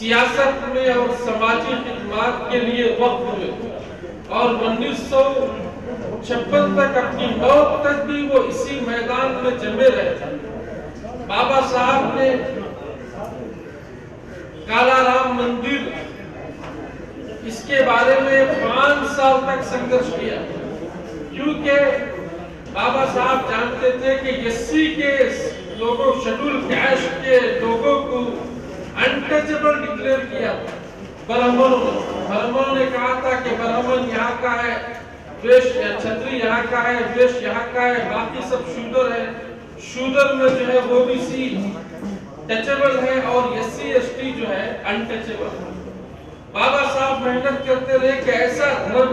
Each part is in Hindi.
सियासत में और समाजी खिदमत के लिए वक्त हुए और 1956 तक अपनी मौत तक भी वो इसी मैदान में जमे रहे। बाबा साहब ने काला राम मंदिर इसके बारे में 5 साल तक संघर्ष किया, क्योंकि बाबा साहब जानते थे कि एससी के लोगों, शेड्यूल कास्ट के लोगों को अनटचेबल डिक्लेयर किया। ब्राह्मणों ने कहा था कि ब्राह्मण यहाँ का है, वैश्य क्षत्रिय यहाँ का है, वैश्य यहाँ का है, बाकी सब शूद्र है। शूद्र में जो है ओबीसी टचेबल है और एससी एसटी जो है अनटचेबल है। बाबा साहब मेहनत करते रहे कि ऐसा धर्म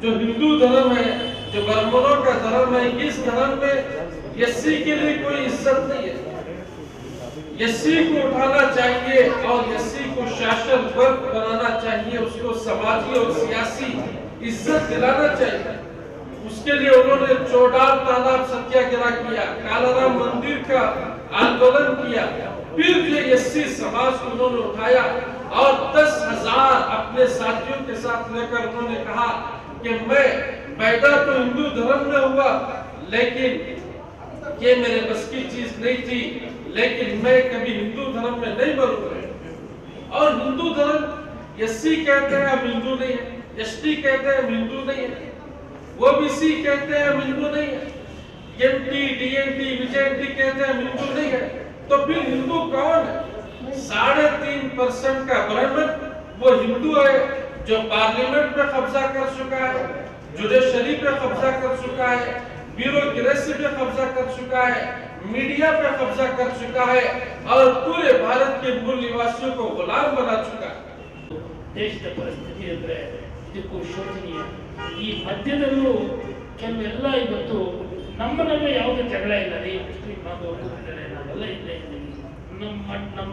जो हिंदू धर्म है, जो ब्राह्मणों का धर्म है, इस धर्म में एससी के लिए कोई इज्जत नहीं है। एससी को उठाना चाहिए और एससी को शासन वर्ग बनाना चाहिए, उसको समाजी और सियासी इज्जत दिलाना चाहिए। उसके लिए उन्होंने चौडाल तालाब सत्याग्रह किया, कालाराम मंदिर का आंदोलन किया। फिर जो एससी समाज को उन्होंने उठाया और 10,000 अपने साथियों के साथ लेकर उन्होंने कहा कि मैं पैदा तो हिंदू धर्म में हुआ, लेकिन ये मेरे बस की चीज नहीं थी, लेकिन मैं कभी हिंदू धर्म में नहीं मरूंगा। और हिंदू धर्म एससी कहते हैं हम हिंदू नहीं है, एसटी कहते हैं हम हिंदू नहीं है, ओबीसी कहते हैं हम हिंदू नहीं है, एमटी डीएनटी विजेएनटी कहते हैं हम हिंदू नहीं है। तो फिर हिंदू कौन है? 3.5% का ब्राह्मण वो हिंदू है, जो पार्लियामेंट पे कब्जा कर चुका है, जुडिशरी पे कब्जा कर चुका है, ब्यूरोक्रेसी पे कब्जा कर चुका है, मीडिया पे कब्जा कर चुका है और पूरे भारत के मूल निवासियों को गुलाम बना चुका है। ದೇಶದ ಪರಿಸ್ಥಿತಿ ಅಂದ್ರೆ ಇದಕ್ಕೂ ಶೋಚನೀಯ. ಈ ಮಧ್ಯದಲ್ಲೂ ಕೆಲವೆಲ್ಲ ಇವತ್ತು ನಮ್ಮನಲ್ಲೇ ಯಾವುದೇ ಜಗಳ ಇಲ್ಲ ರೀ, ಮುಸ್ಲಿಂ ಬಾಂಧವರು ಇದ್ದಾರೆ, ನಾವೆಲ್ಲ ಇಲ್ಲೇ ಇದ್ದೀವಿ, ನಮ್ಮ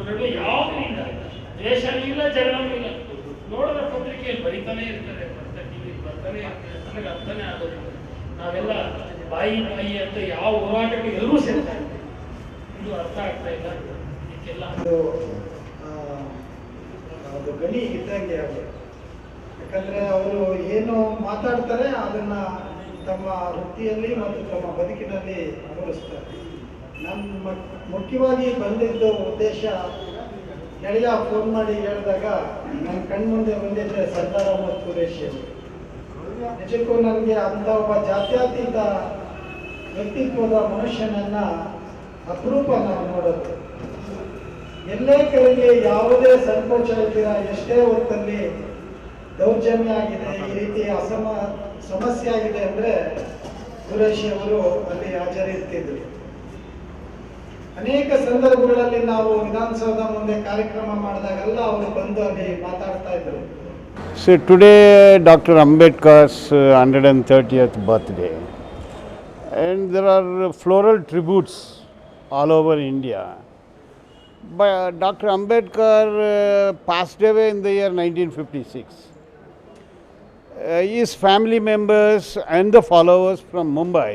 ನಡುವೆ ಯಾವುದೂ ಇಲ್ಲ, ದ್ವೇಷನೂ ಇಲ್ಲ, ಜಗಳನೂ ಇಲ್ಲ. ನೋಡಿದ ಪತ್ರಿಕೆಯಲ್ಲಿ ಬರೀತಾನೆ ಇರ್ತಾರೆ, ಟಿವಿ ಬರ್ತಾನೆ ಇರ್ತಾರೆ, ನನಗೆ ಅರ್ಥನೇ ಆಗೋದಿಲ್ಲ. ನಾವೆಲ್ಲ ಬಾಯಿ ಅಂತ ಯಾವ ಹೋರಾಟಕ್ಕೆ ಎಲ್ಲರೂ ಸೇರ್ತಾರೆ, ಇದು ಅರ್ಥ ಆಗ್ತಾ ಇಲ್ಲ. ಇದಕ್ಕೆಲ್ಲ ಅದು ಗಣಿ ಇದ್ದಂಗೆ ಅವರು, ಯಾಕಂದರೆ ಅವರು ಏನು ಮಾತಾಡ್ತಾರೆ ಅದನ್ನ ತಮ್ಮ ವೃತ್ತಿಯಲ್ಲಿ ಮತ್ತು ತಮ್ಮ ಬದುಕಿನಲ್ಲಿ ಅನುಭವಿಸ್ತಾರೆ. ನಮ್ಮ ಮುಖ್ಯವಾಗಿ ಬಂದಿದ್ದು ಉದ್ದೇಶ, ಗೆಳೆಯ ಫೋನ್ ಮಾಡಿ ಹೇಳಿದಾಗ ನನ್ನ ಕಣ್ಮುಂದೆ ಬಂದಿದ್ದರೆ ಸರ್ದಾರ್ ಅಹಮದ್ ಖುರೇಶಿ ಅವರು. ನಿಜಕ್ಕೂ ನನಗೆ ಅಂಥ ಒಬ್ಬ ಜಾತ್ಯತೀತ ವ್ಯಕ್ತಿತ್ವದ ಮನುಷ್ಯನನ್ನ ಅಪರೂಪ ನಾವು ನೋಡೋದು. ಎಲ್ಲೇ ಕಡೆಗೆ ಯಾವುದೇ ಸಂಕೋಚ ಇದ್ದೀರ, ಎಷ್ಟೇ ಹೊತ್ತಲ್ಲಿ ದೌರ್ಜನ್ಯ ಆಗಿದೆ, ಈ ರೀತಿ ಸಮಸ್ಯೆ ಆಗಿದೆ ಅಂದರೆ ಖುರೇಶಿ ಅವರು ಅಲ್ಲಿ ಹಾಜರಿರ್ತಿದ್ರು. ಅನೇಕ ಸಂದರ್ಭಗಳಲ್ಲಿ ನಾವು ವಿಧಾನಸೌಧ ಮುಂದೆ ಕಾರ್ಯಕ್ರಮ ಮಾಡಿದಾಗೆಲ್ಲ ಅವರು ಬಂದು ಅಲ್ಲಿ ಮಾತಾಡ್ತಾ ಇದ್ರು. So today Dr. Ambedkar's 130th birthday, and there are floral tributes all over India. But Dr. Ambedkar passed away in the year 1956. His family members and the followers from Mumbai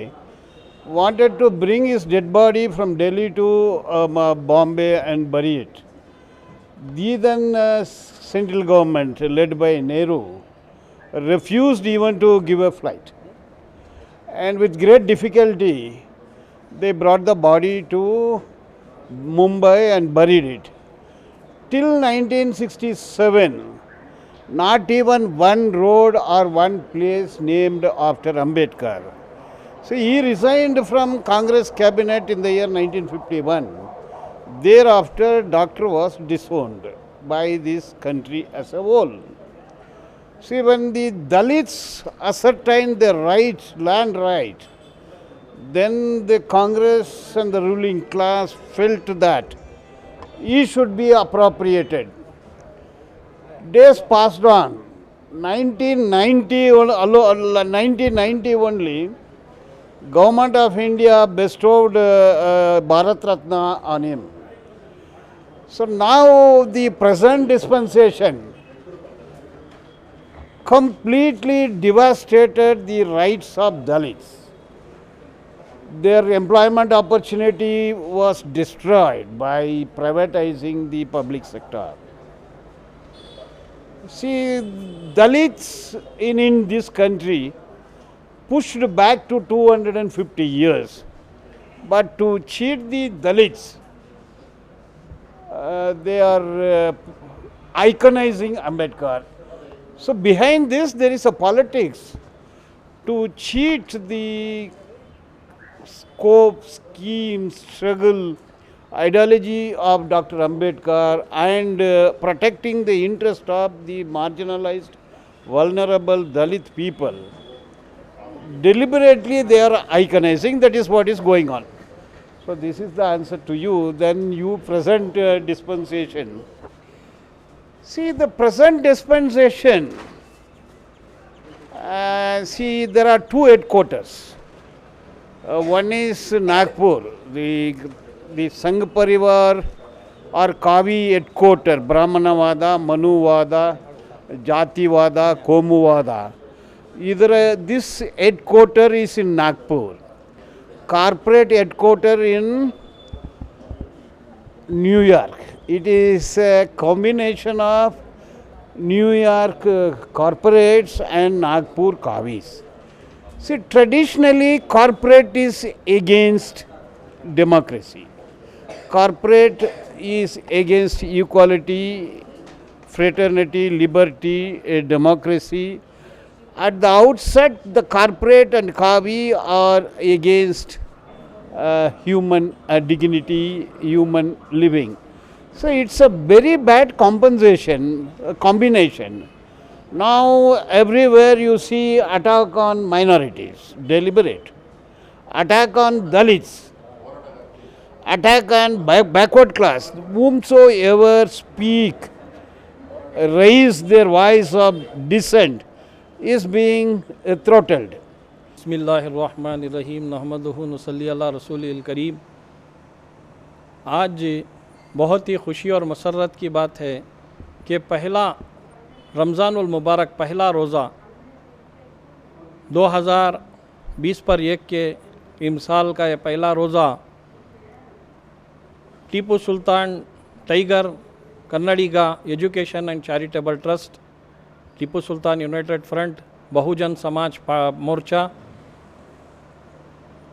wanted to bring his dead body from Delhi to Bombay and bury it. The then central government led by Nehru refused even to give a flight, and with great difficulty they brought the body to Mumbai and buried it. Till 1967, not even one road or one place named after Ambedkar. So he resigned from Congress cabinet in the year 1951. Thereafter, doctor was disowned by this country as a whole. See, when the Dalits ascertained their right, land right, then the Congress and the ruling class felt that he should be appropriated. Days passed on. 1990 only, Government of India bestowed Bharat Ratna on him. So now the present dispensation completely devastated the rights of Dalits. Their employment opportunity was destroyed by privatizing the public sector. See, Dalits in this country pushed back to 250 years. But to cheat the Dalits, they are iconizing Ambedkar. So behind this there is a politics to cheat the scope, scheme, struggle, ideology of Dr. Ambedkar and protecting the interest of the marginalized, vulnerable Dalit people. Deliberately they are iconizing, that is what is going on. So this is the answer to you. Then you present dispensation. See, the present dispensation, see, there are two headquarters. One is Nagpur, the Sangh Parivar or Kavi headquarter, Brahmanavada, Manuvada, Jativada, Komuvada. Either this headquarter is in Nagpur, corporate headquarter in New York. It is a combination of New York corporates and Nagpur Kavis. See, traditionally corporate is against democracy. Corporate is against equality, fraternity, liberty, democracy. At the outset, the corporate and Kavi are against human dignity, human living. So it's a very bad combination. Now everywhere you see attack on minorities, deliberate. Attack on Dalits, attack on backward class. Whomsoever speak, raise their voice of dissent is being throttled. बिस्मिल्लाहिर्रहमानिर्रहीम नहमदुहु नसल्ली अला रसूलिल करीम। आज बहुत ही खुशी और मसरत की बात है कि पहला रमज़ानुल मुबारक पहला रोज़ा 2020 पर 1 के इमसाल का ये पहला रोज़ा Tipu Sultan tiger Kannadiga education and charitable trust, Tipu Sultan united front, Bahujan Samaj Morcha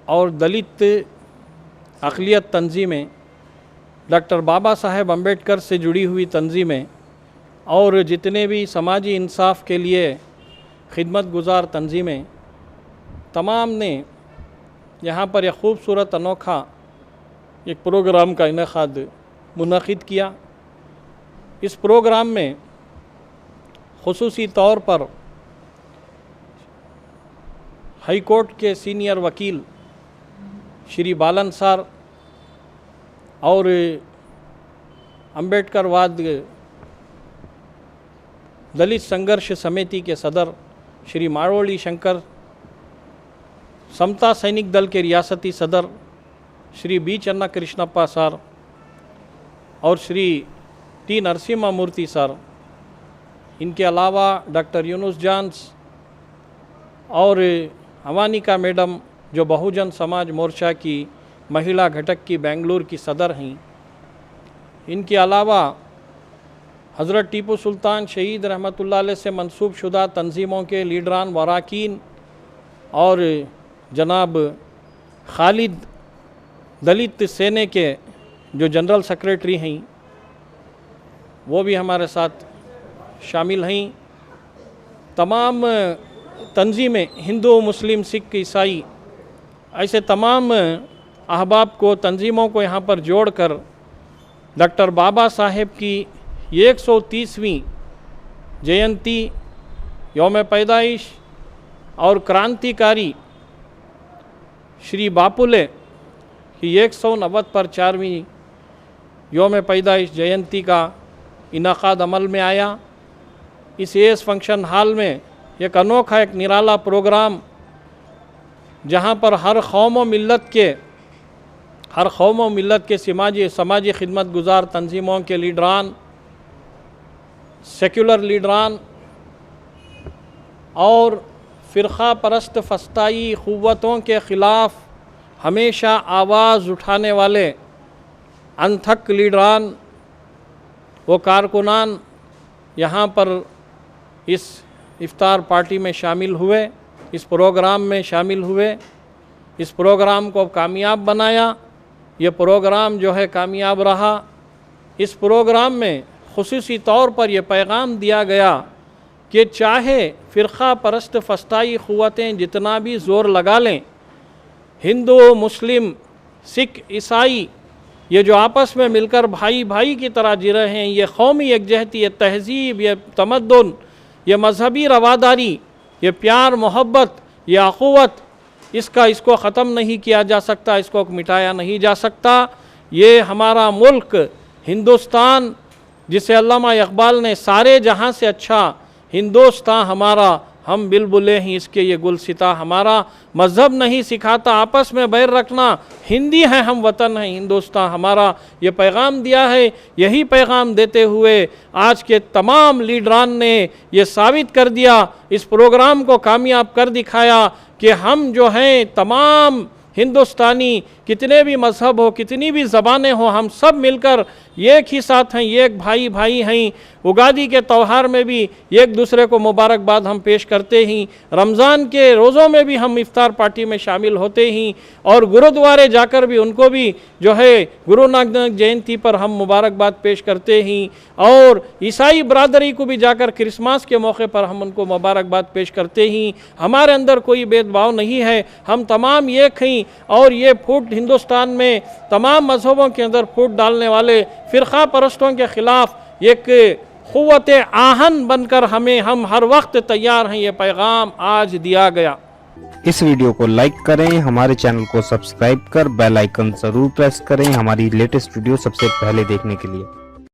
और दलित अक़लियत तंजीमें, डॉक्टर बाबा साहेब अम्बेडकर से जुड़ी हुई तंजीमें और जितने भी समाजी इंसाफ के लिए खिदमत गुज़ार तंजीमें, तमाम ने यहाँ पर एक ख़ूबसूरत अनोखा एक प्रोग्राम का इनेकाद मुनक़िद किया। इस प्रोग्राम में ख़ुसूसी तौर पर हाई कोर्ट के सीनियर वकील श्री बालन सर और अम्बेडकरवाद दलित संघर्ष समिति के सदर श्री मारोली शंकर, समता सैनिक दल के रियासती सदर श्री बी चन्ना कृष्णप्पा सर और श्री टी नरसिम्हा मूर्ति सर, इनके अलावा डॉक्टर यूनुस जान्स और अवानिका मैडम जो बहुजन समाज मोर्चा की महिला घटक की बेंगलुरु की सदर हैं, इनके अलावा हज़रत टीपू सुल्तान शहीद रहमतुल्लाह अलैह से मंसूब शुदा तंजीमों के लीडरान वराकीन और जनाब खालिद दलित सेने के जो जनरल सेक्रेटरी हैं वो भी हमारे साथ शामिल हैं। तमाम तंजीमें हिंदू, मुस्लिम, सिख, ईसाई ऐसे तमाम अहबाब को, तंजीमों को यहाँ पर जोड़कर डॉक्टर बाबा साहेब की 130वीं जयंती, यौम पैदाइश और क्रांतिकारी श्री बापुले की 190 पर 4वीं यौम पैदाइश जयंती का इनाकाद अमल में आया। इस एस फंक्शन हॉल में एक अनोखा, एक निराला प्रोग्राम जहाँ पर हर कौम व मिल्लत के समाजी खिदमत गुज़ार तंजीमों के लीडरान, सेक्युलर लीडरान और फ़िरक़ा परस्त फस्ताई क़ुव्वतों के ख़िलाफ़ हमेशा आवाज़ उठाने वाले अनथक लीडरान व कारकुनान यहाँ पर इस इफ्तार पार्टी में शामिल हुए, इस प्रोग्राम में शामिल हुए, इस प्रोग्राम को कामयाब बनाया। ये प्रोग्राम जो है कामयाब रहा। इस प्रोग्राम में खुसूसी तौर पर यह पैगाम दिया गया कि चाहे फ़िरक़ा परस्त फ़स्ताई क़ुव्वतें जितना भी ज़ोर लगा लें, हिंदू, मुस्लिम, सिख, ईसाई ये जो आपस में मिलकर भाई भाई की तरह जी रहे हैं, ये कौमी यकजहती, ये तहज़ीब, ये तमद्दुन, ये मजहबी रवादारी, ये प्यार मोहब्बत, ये अख़ुवत, इसको ख़त्म नहीं किया जा सकता, इसको मिटाया नहीं जा सकता। ये हमारा मुल्क हिंदुस्तान, जिसे अल्लामा इक़बाल ने सारे जहाँ से अच्छा हिंदुस्तान हमारा, हम बिलबुले हैं इसके, ये गुलसिता हमारा। मज़हब नहीं सिखाता आपस में बैर रखना, हिंदी है हम, वतन है हिंदुस्तान हमारा, ये पैगाम दिया है। यही पैगाम देते हुए आज के तमाम लीडरान ने ये साबित कर दिया, इस प्रोग्राम को कामयाब कर दिखाया कि हम जो हैं तमाम हिंदुस्तानी, कितने भी मज़हब हो, कितनी भी ज़बानें हो, हम सब मिलकर एक ही साथ हैं, एक भाई भाई हैं। उगादी के त्यौहार में भी एक दूसरे को मुबारकबाद हम पेश करते ही, रमज़ान के रोज़ों में भी हम इफ्तार पार्टी में शामिल होते ही, और गुरुद्वारे जाकर भी उनको भी जो है गुरु नानक जयंती पर हम मुबारकबाद पेश करते ही, और ईसाई बरादरी को भी जाकर क्रिसमस के मौके पर हम उनको मुबारकबाद पेश करते ही। हमारे अंदर कोई भेदभाव नहीं है, हम तमाम एक हैं। और ये फूट हिंदुस्तान में तमाम मज़हबों के अंदर फूट डालने वाले फ़िरक़ा परस्तों के ख़िलाफ़ एक क़ुव्वत आहन बनकर हम हर वक्त तैयार हैं, ये पैगाम आज दिया गया। इस वीडियो को लाइक करें, हमारे चैनल को सब्सक्राइब कर बेल आइकन ज़रूर प्रेस करें हमारी लेटेस्ट वीडियो सबसे पहले देखने के लिए।